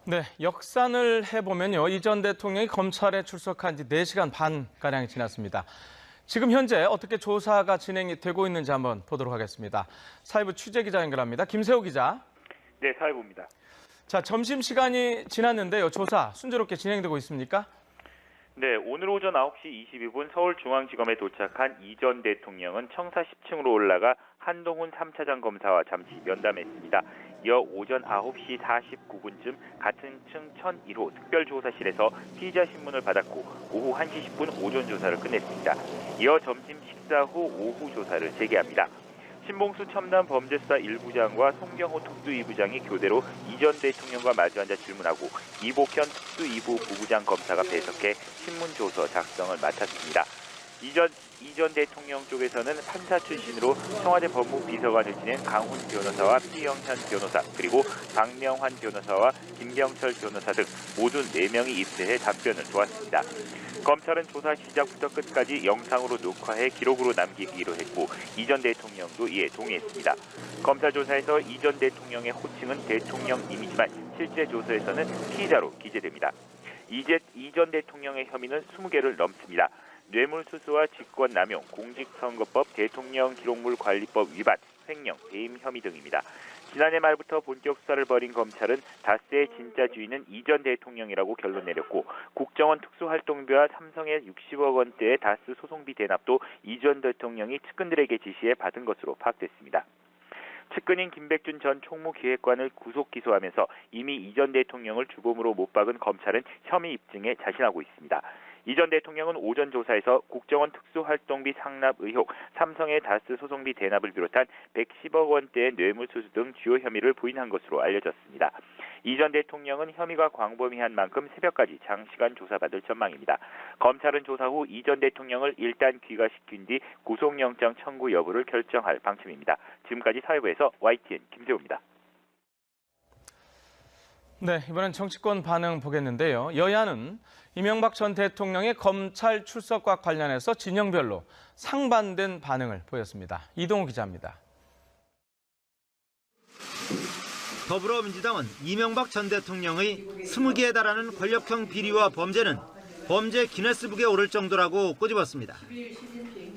네, 역산을 해보면요. 이 전 대통령이 검찰에 출석한 지 4시간 반가량이 지났습니다. 지금 현재 어떻게 조사가 진행이 되고 있는지 한번 보도록 하겠습니다. 사회부 취재기자 연결합니다. 김세호 기자. 네, 사회부입니다. 자, 점심시간이 지났는데요. 조사 순조롭게 진행되고 있습니까? 네, 오늘 오전 9시 22분 서울중앙지검에 도착한 이 전 대통령은 청사 10층으로 올라가 한동훈 3차장 검사와 잠시 면담했습니다. 이어 오전 9시 49분쯤 같은 층 1001호 특별조사실에서 피의자 신문을 받았고 오후 1시 10분 오전 조사를 끝냈습니다. 이어 점심 식사 후 오후 조사를 재개합니다. 신봉수 첨단범죄수사 1부장과 송경호 특수 2부장이 교대로 이 전 대통령과 마주 앉아 질문하고 이복현 특수 2부 부부장 검사가 배석해 신문조서 작성을 맡았습니다. 이 전 대통령 쪽에서는 판사 출신으로 청와대 법무비서관을 지낸 강훈 변호사와 피영현 변호사 그리고 박명환 변호사와 김병철 변호사 등 모두 4명이 입대해 답변을 도왔습니다. 검찰은 조사 시작부터 끝까지 영상으로 녹화해 기록으로 남기기로 했고 이 전 대통령도 이에 동의했습니다. 검찰 조사에서 이 전 대통령의 호칭은 대통령임이지만 실제 조서에서는 피의자로 기재됩니다. 이 전 대통령의 혐의는 20개를 넘습니다. 뇌물수수와 직권남용, 공직선거법, 대통령기록물관리법 위반, 횡령, 배임 혐의 등입니다. 지난해 말부터 본격 수사를 벌인 검찰은 다스의 진짜 주인은 이 전 대통령이라고 결론 내렸고 국정원 특수활동비와 삼성의 60억 원대의 다스 소송비 대납도 이 전 대통령이 측근들에게 지시해 받은 것으로 파악됐습니다. 측근인 김백준 전 총무기획관을 구속 기소하면서 이미 이 전 대통령을 주범으로 못 박은 검찰은 혐의 입증에 자신하고 있습니다. 이 전 대통령은 오전 조사에서 국정원 특수활동비 상납 의혹, 삼성의 다스 소송비 대납을 비롯한 110억 원대의 뇌물수수 등 주요 혐의를 부인한 것으로 알려졌습니다. 이 전 대통령은 혐의가 광범위한 만큼 새벽까지 장시간 조사받을 전망입니다. 검찰은 조사 후 이 전 대통령을 일단 귀가시킨 뒤 구속영장 청구 여부를 결정할 방침입니다. 지금까지 사회부에서 YTN 김세호입니다. 네, 이번엔 정치권 반응 보겠는데요. 여야는 이명박 전 대통령의 검찰 출석과 관련해서 진영별로 상반된 반응을 보였습니다. 이동우 기자입니다. 더불어민주당은 이명박 전 대통령의 20개에 달하는 권력형 비리와 범죄는 범죄 기네스북에 오를 정도라고 꼬집었습니다.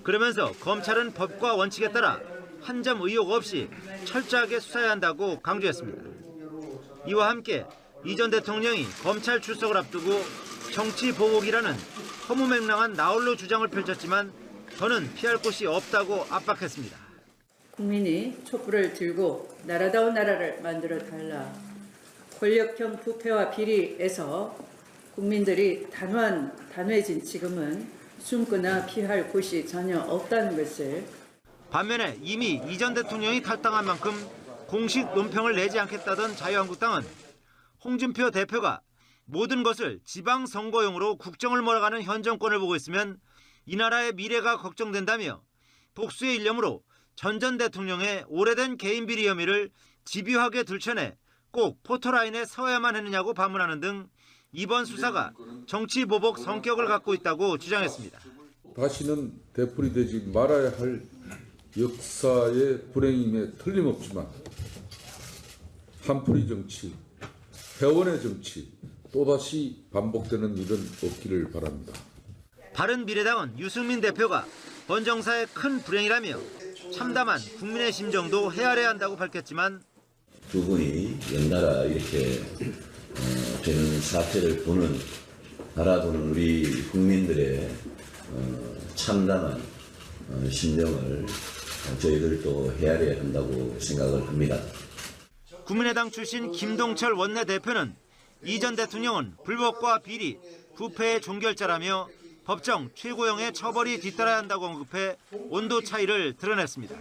그러면서 검찰은 법과 원칙에 따라 한 점 의혹 없이 철저하게 수사해야 한다고 강조했습니다. 이와 함께 이 전 대통령이 검찰 출석을 앞두고 정치 보복이라는 허무맹랑한 나홀로 주장을 펼쳤지만 더는 피할 곳이 없다고 압박했습니다. 국민이 촛불을 들고 나라다운 나라를 만들어달라. 권력형 부패와 비리에서 국민들이 단호해진 지금은 숨거나 피할 곳이 전혀 없다는 것을. 반면에 이미 이 전 대통령이 탈당한 만큼 공식 논평을 내지 않겠다던 자유한국당은 홍준표 대표가 모든 것을 지방선거용으로 국정을 몰아가는 현 정권을 보고 있으면 이 나라의 미래가 걱정된다며 복수의 일념으로 전 대통령의 오래된 개인 비리 혐의를 집요하게 들춰내 꼭 포토라인에 서야만 했느냐고 반문하는 등 이번 수사가 정치 보복 성격을 갖고 있다고 주장했습니다. 다시는 되풀이되지 말아야 할 역사의 불행임에 틀림없지만 한풀이 정치, 회원의 정치, 또다시 반복되는 일은 없기를 바랍니다. 바른미래당은 유승민 대표가 헌정사의 큰 불행이라며 참담한 국민의 심정도 헤아려야 한다고 밝혔지만 두 분이 연달아 이렇게 되는 사태를 보는 바라보는 우리 국민들의 참담한 심정을 저희들도 헤아려야 한다고 생각을 합니다. 국민의당 출신 김동철 원내대표는 이 전 대통령은 불법과 비리, 부패의 종결자라며 법정 최고형의 처벌이 뒤따라야 한다고 언급해 온도 차이를 드러냈습니다.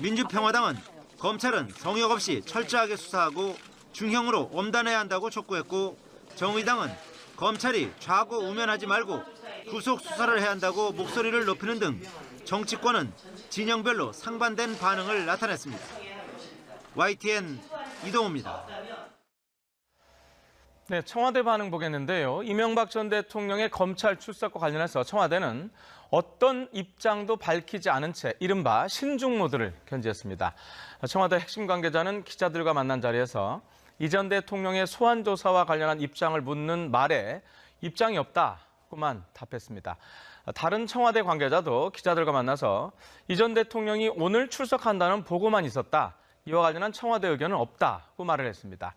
민주평화당은 검찰은 성역 없이 철저하게 수사하고 중형으로 엄단해야 한다고 촉구했고 정의당은 검찰이 좌고 우면하지 말고 구속 수사를 해야 한다고 목소리를 높이는 등 정치권은 진영별로 상반된 반응을 나타냈습니다. YTN 이동우입니다. 네, 청와대 반응 보겠는데요. 이명박 전 대통령의 검찰 출석과 관련해서 청와대는 어떤 입장도 밝히지 않은 채 이른바 신중 모드를 견지했습니다. 청와대 핵심 관계자는 기자들과 만난 자리에서 이 전 대통령의 소환 조사와 관련한 입장을 묻는 말에 입장이 없다고만 답했습니다. 다른 청와대 관계자도 기자들과 만나서 이 전 대통령이 오늘 출석한다는 보고만 있었다. 이와 관련한 청와대 의견은 없다고 말을 했습니다.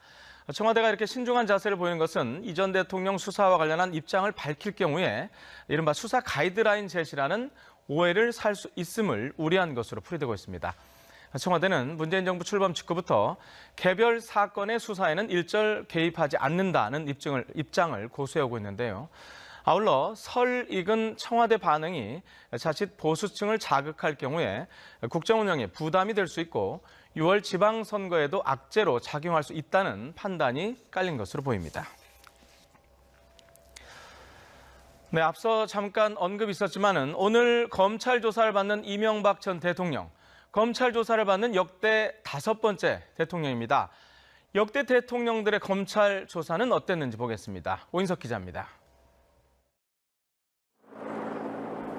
청와대가 이렇게 신중한 자세를 보이는 것은 이 전 대통령 수사와 관련한 입장을 밝힐 경우에 이른바 수사 가이드라인 제시라는 오해를 살 수 있음을 우려한 것으로 풀이되고 있습니다. 청와대는 문재인 정부 출범 직후부터 개별 사건의 수사에는 일절 개입하지 않는다는 입장을 고수해오고 있는데요. 아울러 설 익은 청와대 반응이 자칫 보수층을 자극할 경우에 국정 운영에 부담이 될 수 있고 6월 지방선거에도 악재로 작용할 수 있다는 판단이 깔린 것으로 보입니다. 네, 앞서 잠깐 언급이 있었지만은 오늘 검찰 조사를 받는 이명박 전 대통령, 검찰 조사를 받는 역대 5번째 대통령입니다. 역대 대통령들의 검찰 조사는 어땠는지 보겠습니다. 오인석 기자입니다.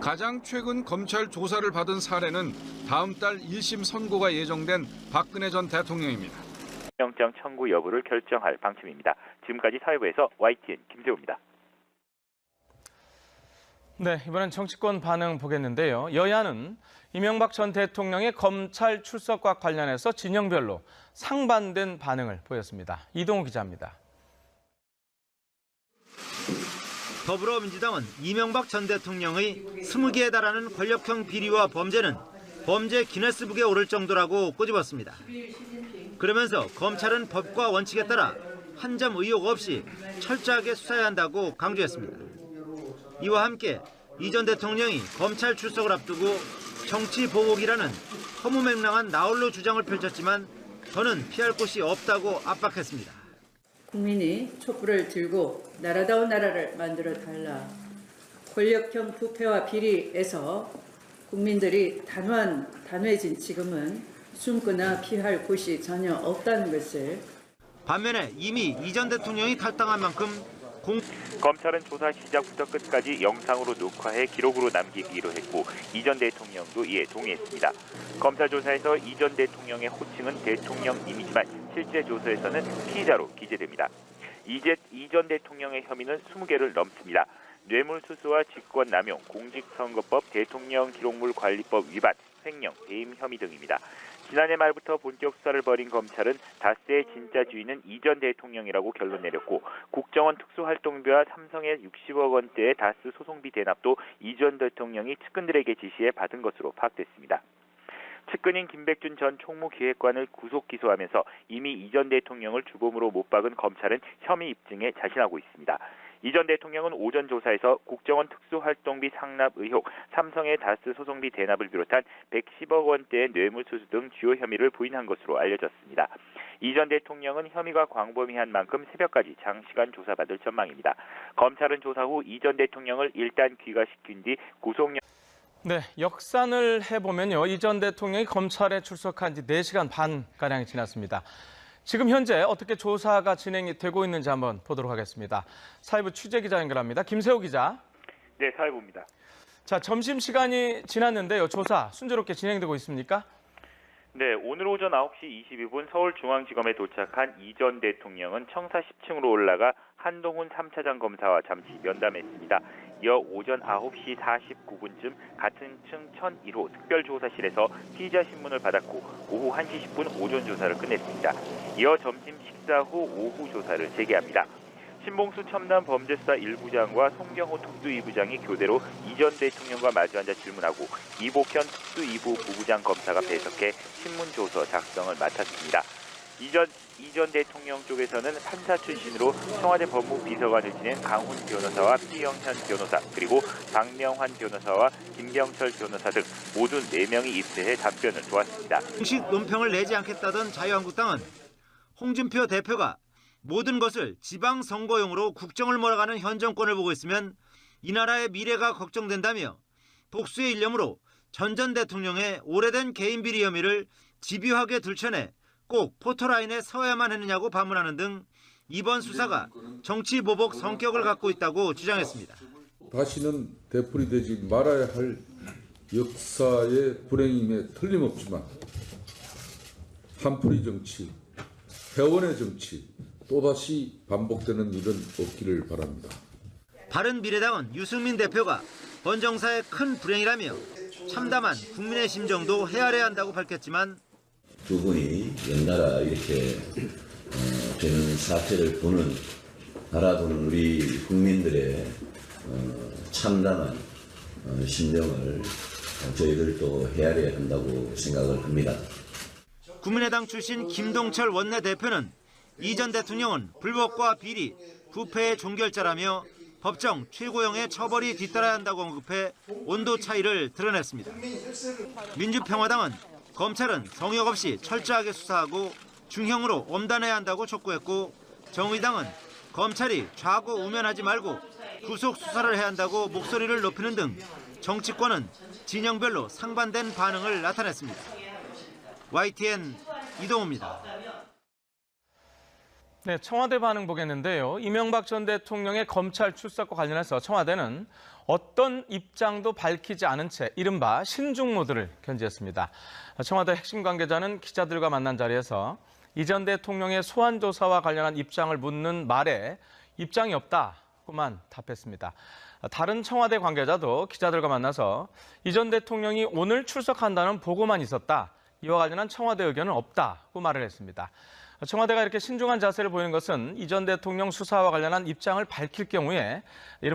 가장 최근 검찰 조사를 받은 사례는 다음 달 1심 선고가 예정된 박근혜 전 대통령입니다. 영장 청구 여부를 결정할 방침입니다. 지금까지 사회부에서 YTN 김세호입니다. 네, 이번엔 정치권 반응 보겠는데요. 여야는 이명박 전 대통령의 검찰 출석과 관련해서 진영별로 상반된 반응을 보였습니다. 이동우 기자입니다. 더불어민주당은 이명박 전 대통령의 20개에 달하는 권력형 비리와 범죄는 범죄 기네스북에 오를 정도라고 꼬집었습니다. 그러면서 검찰은 법과 원칙에 따라 한 점 의혹 없이 철저하게 수사해야 한다고 강조했습니다. 이와 함께 이 전 대통령이 검찰 출석을 앞두고 정치 보복이라는 허무맹랑한 나홀로 주장을 펼쳤지만 저는 피할 곳이 없다고 압박했습니다. 국민이 촛불을 들고 나라다운 나라를 만들어 달라. 권력형 부패와 비리에서 국민들이 단호해진 지금은 숨거나 피할 곳이 전혀 없다는 것을. 반면에 이미 이 전 대통령이 탈당한 만큼 검찰은 조사 시작부터 끝까지 영상으로 녹화해 기록으로 남기기로 했고 이 전 대통령도 이에 동의했습니다. 검찰 조사에서 이 전 대통령의 호칭은 대통령임이지만 실제 조사에서는 피의자로 기재됩니다. 이 전 대통령의 혐의는 20개를 넘습니다. 뇌물수수와 직권남용, 공직선거법, 대통령기록물관리법 위반, 횡령, 배임 혐의 등입니다. 지난해 말부터 본격 수사를 벌인 검찰은 다스의 진짜 주인은 이 전 대통령이라고 결론 내렸고 국정원 특수활동비와 삼성의 60억 원대의 다스 소송비 대납도 이 전 대통령이 측근들에게 지시해 받은 것으로 파악됐습니다. 측근인 김백준 전 총무기획관을 구속 기소하면서 이미 이 전 대통령을 주범으로 못 박은 검찰은 혐의 입증에 자신하고 있습니다. 이 전 대통령은 오전 조사에서 국정원 특수활동비 상납 의혹, 삼성의 다스 소송비 대납을 비롯한 110억 원대의 뇌물수수 등 주요 혐의를 부인한 것으로 알려졌습니다. 이 전 대통령은 혐의가 광범위한 만큼 새벽까지 장시간 조사받을 전망입니다. 검찰은 조사 후 이 전 대통령을 일단 귀가시킨 뒤 구속영. 네, 역산을 해보면요. 이 전 대통령이 검찰에 출석한 지 4시간 반가량이 지났습니다. 지금 현재 어떻게 조사가 진행이 되고 있는지 한번 보도록 하겠습니다. 사회부 취재기자 연결합니다. 김세호 기자. 네, 사회부입니다. 자, 점심시간이 지났는데요. 조사 순조롭게 진행되고 있습니까? 네, 오늘 오전 9시 22분 서울중앙지검에 도착한 이 전 대통령은 청사 10층으로 올라가 한동훈 3차장 검사와 잠시 면담했습니다. 이어 오전 9시 49분쯤 같은 층 1001호 특별조사실에서 피의자 신문을 받았고 오후 1시 10분 오전 조사를 끝냈습니다. 이어 점심 식사 후 오후 조사를 재개합니다. 신봉수 첨단 범죄수사 1부장과 송경호 특수 2부장이 교대로 이 전 대통령과 마주 앉아 질문하고 이복현 특수 2부 부부장 검사가 배석해 신문조서 작성을 맡았습니다. 이 전 대통령 쪽에서는 판사 출신으로 청와대 법무비서관을 지낸 강훈 변호사와 피영현 변호사 그리고 박명환 변호사와 김병철 변호사 등 모두 4명이 입대해 답변을 도왔습니다. 공식 논평을 내지 않겠다던 자유한국당은 홍준표 대표가 모든 것을 지방선거용으로 국정을 몰아가는 현 정권을 보고 있으면 이 나라의 미래가 걱정된다며 복수의 일념으로 전 대통령의 오래된 개인 비리 혐의를 집요하게 들춰내 꼭 포토라인에 서야만 했느냐고 반문하는 등 이번 수사가 정치 보복 성격을 갖고 있다고 주장했습니다. 다시는 되풀이되지 말아야 할 역사의 불행임에 틀림없지만 한풀이 정치, 회원의 정치 또다시 반복되는 일은 없기를 바랍니다. 바른미래당은 유승민 대표가 헌정사의 큰 불행이라며 참담한 국민의 심정도 헤아려야 한다고 밝혔지만 두 분이 연달아 이렇게 되는 사태를 바라보는 우리 국민들의 참담한 심정을 저희들도 헤아려야 한다고 생각을 합니다. 국민의당 출신 김동철 원내대표는 이 전 대통령은 불법과 비리, 부패의 종결자라며 법정 최고형의 처벌이 뒤따라야 한다고 언급해 온도 차이를 드러냈습니다. 민주평화당은 검찰은 성역 없이 철저하게 수사하고 중형으로 엄단해야 한다고 촉구했고, 정의당은 검찰이 좌고 우면하지 말고 구속 수사를 해야 한다고 목소리를 높이는 등 정치권은 진영별로 상반된 반응을 나타냈습니다. YTN 이동호입니다. 네, 청와대 반응 보겠는데요. 이명박 전 대통령의 검찰 출석과 관련해서 청와대는 어떤 입장도 밝히지 않은 채 이른바 신중 모드를 견지했습니다. 청와대 핵심 관계자는 기자들과 만난 자리에서 이 전 대통령의 소환 조사와 관련한 입장을 묻는 말에 입장이 없다고만 답했습니다. 다른 청와대 관계자도 기자들과 만나서 이 전 대통령이 오늘 출석한다는 보고만 있었다. 이와 관련한 청와대 의견은 없다고 말을 했습니다. 청와대가 이렇게 신중한 자세를 보이는 것은 이 전 대통령 수사와 관련한 입장을 밝힐 경우에 이른바